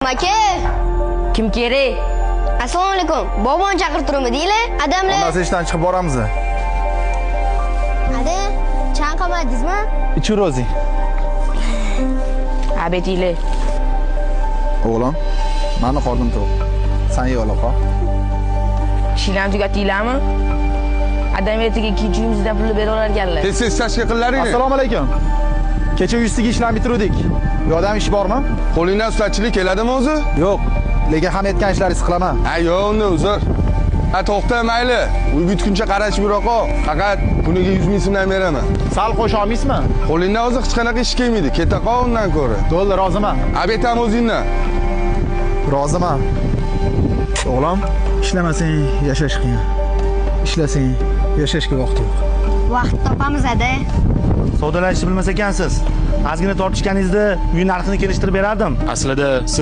Aka. Kim kerak? Assalomu alaykum. Boboni chaqirib turibmi deylar? Adamlar. Ondan ishdan chiqib boramiz. Ada, chanqamadingizmi? Ichur o'zing. Abetinglar. O'g'lim, meni qornim to'q. Sen yo'la qol. Ishinglarni tugatinglarmi? Adam ertaga kechuvimizdan pul bera olarkanlar. Tez tashkil qillaring. Assalomu alaykum. Kecha 100 taga ishlarni bitirdik. Yo'qdan ish bormi? Qo'lingdan ustachilik keladimi o'zi? Yo'q. Lekin ham aytgan ishlaringizni qilaman. Ha, yo'q, unda uzr. Ha, to'xta, mayli. Uy bitguncha qarashib yuraq. Faqat kuniga 100 ming so'mdan beraman. Sal qo'sha olmaysizmi? Qo'lingdan o'zi hech qanaqa ish kelmaydi. Keta qol undan ko'ra. Bo'ldi, roziman. Abetam o'zingdan. Roziman. O'g'lim, ishlamasang yashash qiyin. Ishlasang yashashga vaqt yo'q. Vaqt topamiz ada. Savdolashishni bilmas ekansiz. Ozgina tortishganingizda uy narxini kelishtirib berardim. Aslida siz